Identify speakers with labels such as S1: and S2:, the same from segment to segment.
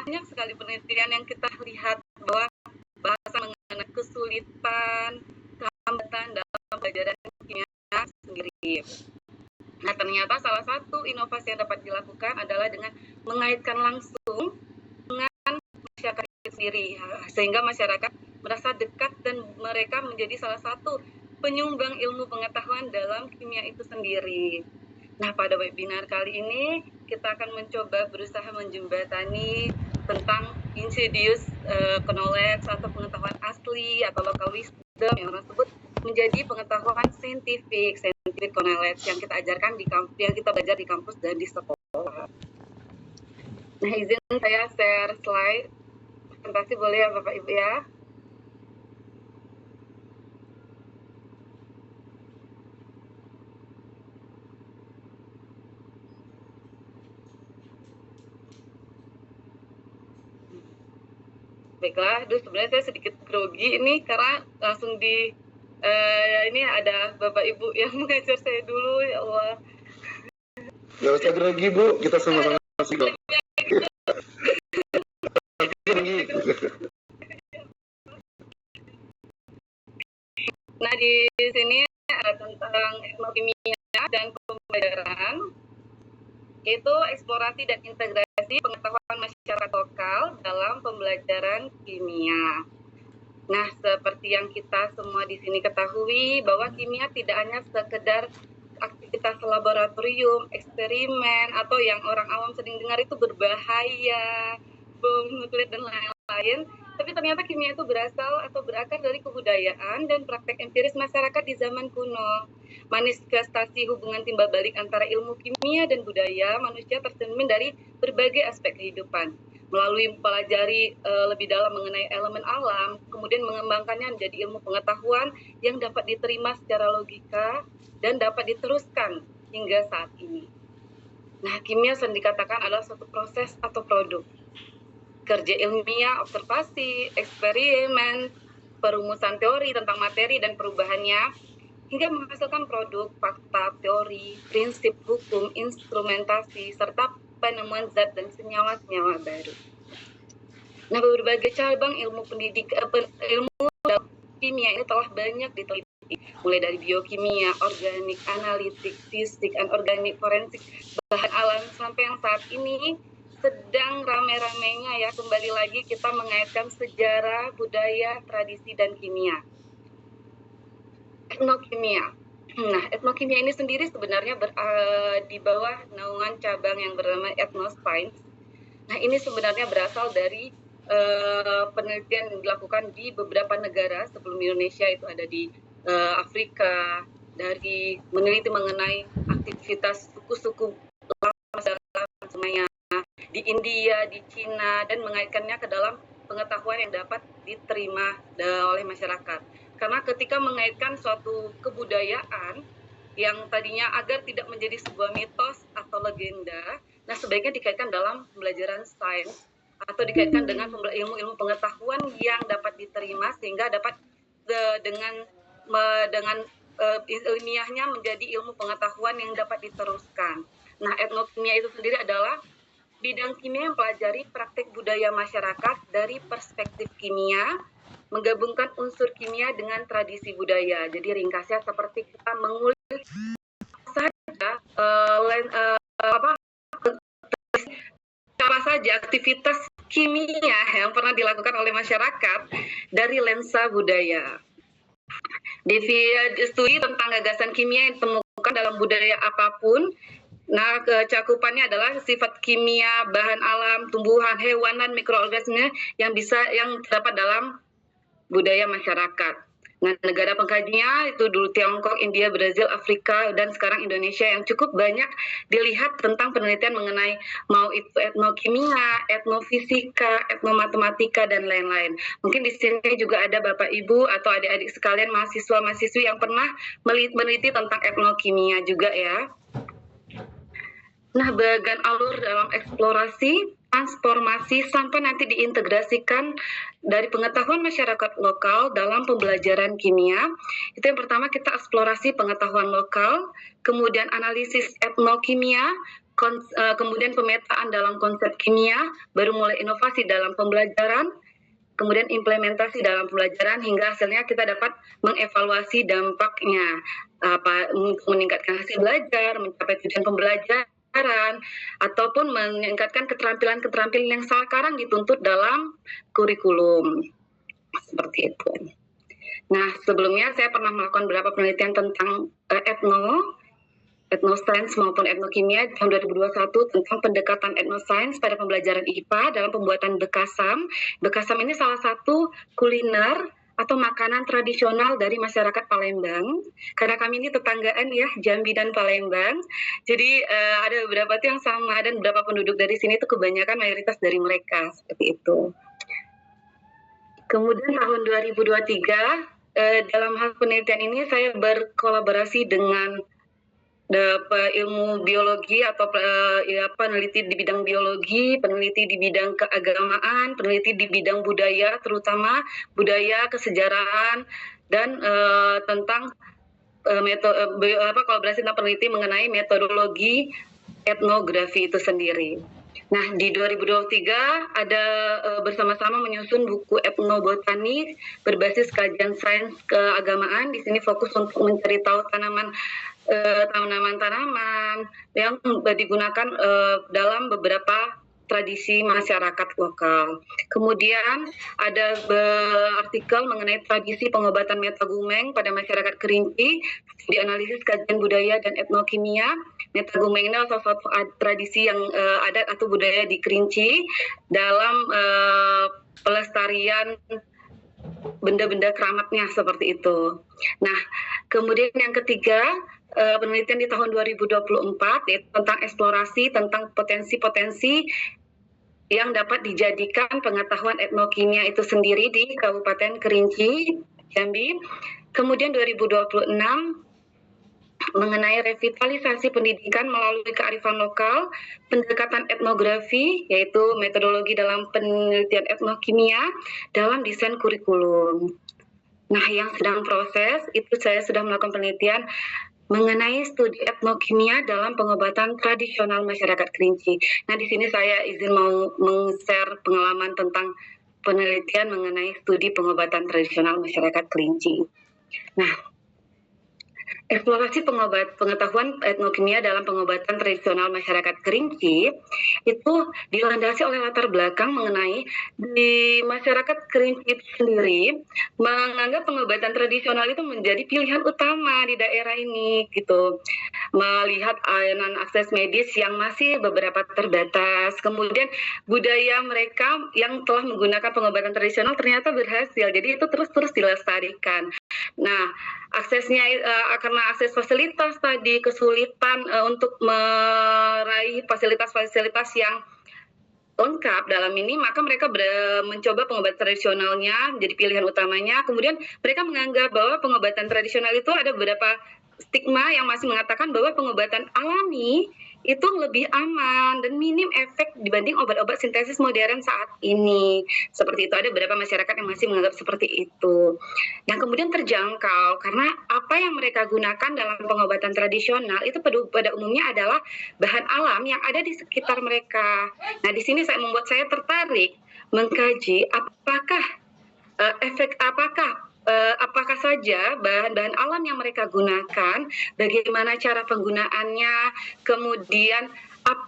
S1: banyak sekali penelitian yang kita lihat bahwa bahasa mengenai kesulitan, hambatan dalam pelajaran kimia sendiri. Nah, ternyata salah satu inovasi yang dapat dilakukan adalah dengan mengaitkan langsung dengan masyarakat sendiri, sehingga masyarakat merasa dekat dan mereka menjadi salah satu penyumbang ilmu pengetahuan dalam kimia itu sendiri. Nah, pada webinar kali ini kita akan mencoba berusaha menjembatani tentang insidious knowledge atau pengetahuan asli atau local wisdom yang orang sebut menjadi pengetahuan scientific knowledge yang kita ajarkan yang kita belajar di kampus dan di sekolah. Nah, izin saya share slide presentasi boleh ya Bapak Ibu ya. Baiklah, sebenarnya saya sedikit grogi ini karena langsung ini ada Bapak Ibu yang mengajar saya dulu, ya Allah.
S2: Gak usah grogi Bu, kita sama-sama sih kok.
S1: Nah, di sini ada tentang kimia dan pembelajaran, yaitu eksplorasi dan integrasi pengetahuan masyarakat lokal dalam pembelajaran kimia. Nah, seperti yang kita semua di sini ketahui bahwa kimia tidak hanya sekedar aktivitas laboratorium, eksperimen, atau yang orang awam sering dengar itu berbahaya, bom nuklir dan lain-lain. Tapi ternyata kimia itu berasal atau berakar dari kebudayaan dan praktek empiris masyarakat di zaman kuno. Manifestasi hubungan timbal balik antara ilmu kimia dan budaya manusia tercermin dari berbagai aspek kehidupan. Melalui mempelajari lebih dalam mengenai elemen alam, kemudian mengembangkannya menjadi ilmu pengetahuan yang dapat diterima secara logika dan dapat diteruskan hingga saat ini. Nah, kimia sering dikatakan adalah suatu proses atau produk. Kerja ilmiah, observasi, eksperimen, perumusan teori tentang materi dan perubahannya, hingga menghasilkan produk, fakta, teori, prinsip hukum, instrumentasi, serta penemuan zat dan senyawa-senyawa baru. Nah, berbagai cabang ilmu kimia ini telah banyak diteliti, mulai dari biokimia, organik, analitik, fisik, anorganik, forensik, bahan alam, sampai yang saat ini sedang rame-ramenya ya, kembali lagi kita mengaitkan sejarah, budaya, tradisi, dan kimia. Etnokimia. Nah, etnokimia ini sendiri sebenarnya di bawah naungan cabang yang bernama etnoscience. Nah, ini sebenarnya berasal dari penelitian yang dilakukan di beberapa negara sebelum Indonesia, itu ada di Afrika, dari meneliti mengenai aktivitas suku-suku semuanya di India, di Cina, dan mengaitkannya ke dalam pengetahuan yang dapat diterima oleh masyarakat. Karena ketika mengaitkan suatu kebudayaan yang tadinya agar tidak menjadi sebuah mitos atau legenda, nah sebaiknya dikaitkan dalam pembelajaran sains atau dikaitkan dengan ilmu-ilmu pengetahuan yang dapat diterima sehingga dapat dengan ilmiahnya menjadi ilmu pengetahuan yang dapat diteruskan. Nah, etnokimia itu sendiri adalah bidang kimia yang mempelajari praktik budaya masyarakat dari perspektif kimia, menggabungkan unsur kimia dengan tradisi budaya. Jadi ringkasnya seperti kita mengulik saja apa saja aktivitas kimia yang pernah dilakukan oleh masyarakat dari lensa budaya. Di studi tentang gagasan kimia yang ditemukan dalam budaya apapun, nah cakupannya adalah sifat kimia, bahan alam, tumbuhan, hewan, dan mikroorganisme yang terdapat dalam budaya masyarakat. Nah, negara pengkajinya itu dulu Tiongkok, India, Brazil, Afrika, dan sekarang Indonesia yang cukup banyak dilihat tentang penelitian mengenai mau itu etnokimia, etnofisika, etnomatematika, dan lain-lain. Mungkin di sini juga ada Bapak Ibu atau adik-adik sekalian mahasiswa-mahasiswi yang pernah meneliti tentang etnokimia juga ya. Nah, bagian alur dalam eksplorasi, transformasi, sampai nanti diintegrasikan dari pengetahuan masyarakat lokal dalam pembelajaran kimia. Itu yang pertama, kita eksplorasi pengetahuan lokal, kemudian analisis etnokimia, kemudian pemetaan dalam konsep kimia, baru mulai inovasi dalam pembelajaran, kemudian implementasi dalam pembelajaran hingga hasilnya kita dapat mengevaluasi dampaknya untuk meningkatkan hasil belajar, mencapai tujuan pembelajaran, ataupun meningkatkan keterampilan-keterampilan yang sekarang dituntut dalam kurikulum. Seperti itu. Nah, sebelumnya saya pernah melakukan beberapa penelitian tentang etnosains maupun etnokimia tahun 2021 tentang pendekatan etnosains pada pembelajaran IPA dalam pembuatan bekasam. Bekasam ini salah satu kuliner atau makanan tradisional dari masyarakat Palembang. Karena kami ini tetanggaan ya, Jambi dan Palembang. Jadi ada beberapa tuh yang sama dan beberapa penduduk dari sini itu kebanyakan mayoritas dari mereka seperti itu. Kemudian tahun 2023 dalam hal penelitian ini saya berkolaborasi dengan ilmu biologi atau peneliti di bidang biologi, peneliti di bidang keagamaan, peneliti di bidang budaya, terutama budaya, kesejarahan, dan tentang kolaborasi tentang peneliti mengenai metodologi etnografi itu sendiri. Nah, di 2023 ada bersama-sama menyusun buku etnobotani berbasis kajian sains keagamaan. Di sini fokus untuk mencari tahu tanaman-tanaman yang digunakan dalam beberapa tradisi masyarakat lokal. Kemudian ada artikel mengenai tradisi pengobatan metagumeng pada masyarakat Kerinci, dianalisis kajian budaya dan etnokimia. Metagumeng ini adalah salah satu tradisi yang adat atau budaya di Kerinci dalam pelestarian benda-benda keramatnya seperti itu. Nah, kemudian yang ketiga, penelitian di tahun 2024 yaitu tentang eksplorasi tentang potensi-potensi yang dapat dijadikan pengetahuan etnokimia itu sendiri di Kabupaten Kerinci, Jambi. Kemudian 2026 mengenai revitalisasi pendidikan melalui kearifan lokal, pendekatan etnografi, yaitu metodologi dalam penelitian etnokimia dalam desain kurikulum. Nah, yang sedang proses, itu saya sudah melakukan penelitian mengenai studi etnokimia dalam pengobatan tradisional masyarakat Kerinci. Nah, di sini saya izin mau meng-share pengalaman tentang penelitian mengenai studi pengobatan tradisional masyarakat Kerinci. Nah, eksplorasi pengetahuan etnokimia dalam pengobatan tradisional masyarakat Kerinci itu dilandasi oleh latar belakang mengenai di masyarakat Kerinci itu sendiri menganggap pengobatan tradisional itu menjadi pilihan utama di daerah ini gitu. Melihat akses medis yang masih beberapa terbatas, kemudian budaya mereka yang telah menggunakan pengobatan tradisional ternyata berhasil, jadi itu terus dilestarikan. Nah, aksesnya karena akses fasilitas tadi kesulitan untuk meraih fasilitas-fasilitas yang lengkap dalam ini, maka mereka mencoba pengobatan tradisionalnya jadi pilihan utamanya. Kemudian mereka menganggap bahwa pengobatan tradisional itu ada beberapa stigma yang masih mengatakan bahwa pengobatan alami itu lebih aman dan minim efek dibanding obat-obat sintesis modern saat ini. Seperti itu, ada beberapa masyarakat yang masih menganggap seperti itu. Yang kemudian terjangkau karena apa yang mereka gunakan dalam pengobatan tradisional itu pada umumnya adalah bahan alam yang ada di sekitar mereka. Nah, di sini membuat saya tertarik mengkaji apakah saja bahan-bahan alam yang mereka gunakan, bagaimana cara penggunaannya, kemudian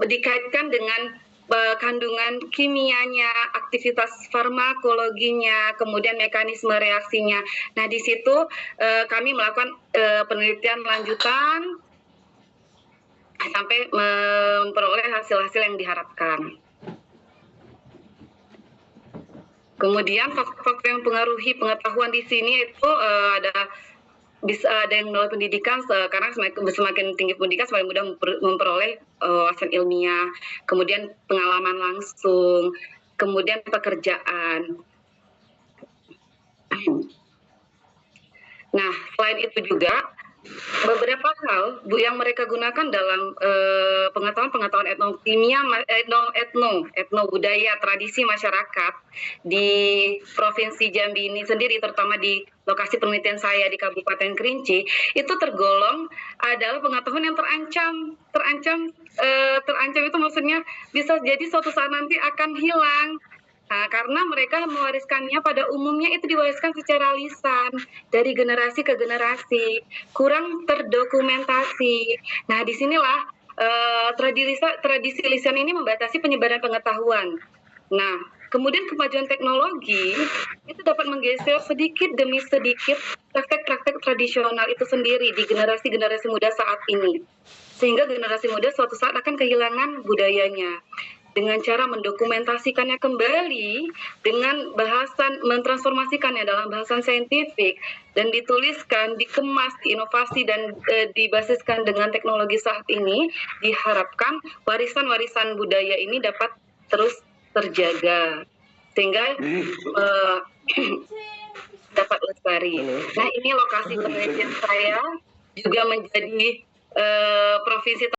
S1: dikaitkan dengan kandungan kimianya, aktivitas farmakologinya, kemudian mekanisme reaksinya. Nah, di situ kami melakukan penelitian lanjutan sampai memperoleh hasil-hasil yang diharapkan. Kemudian faktor-faktor yang mempengaruhi pengetahuan di sini itu bisa ada yang melalui pendidikan, karena semakin tinggi pendidikan semakin mudah memperoleh wawasan ilmiah, kemudian pengalaman langsung, kemudian pekerjaan. Nah, selain itu juga beberapa hal Bu yang mereka gunakan dalam pengetahuan etnokimia, etno budaya tradisi masyarakat di Provinsi Jambi ini sendiri, terutama di lokasi penelitian saya di Kabupaten Kerinci, itu tergolong adalah pengetahuan yang terancam itu maksudnya bisa jadi suatu saat nanti akan hilang. Nah, karena mereka mewariskannya pada umumnya itu diwariskan secara lisan dari generasi ke generasi, kurang terdokumentasi. Nah, disinilah tradisi lisan ini membatasi penyebaran pengetahuan. Nah, kemudian kemajuan teknologi itu dapat menggeser sedikit demi sedikit praktek-praktek tradisional itu sendiri di generasi-generasi muda saat ini. Sehingga generasi muda suatu saat akan kehilangan budayanya dengan cara mendokumentasikannya kembali dengan bahasan, mentransformasikannya dalam bahasan saintifik dan dituliskan, dikemas, diinovasi dan dibasiskan dengan teknologi saat ini, diharapkan warisan-warisan budaya ini dapat terus terjaga sehingga dapat lestari. Nah, ini lokasi penelitian saya juga menjadi provinsi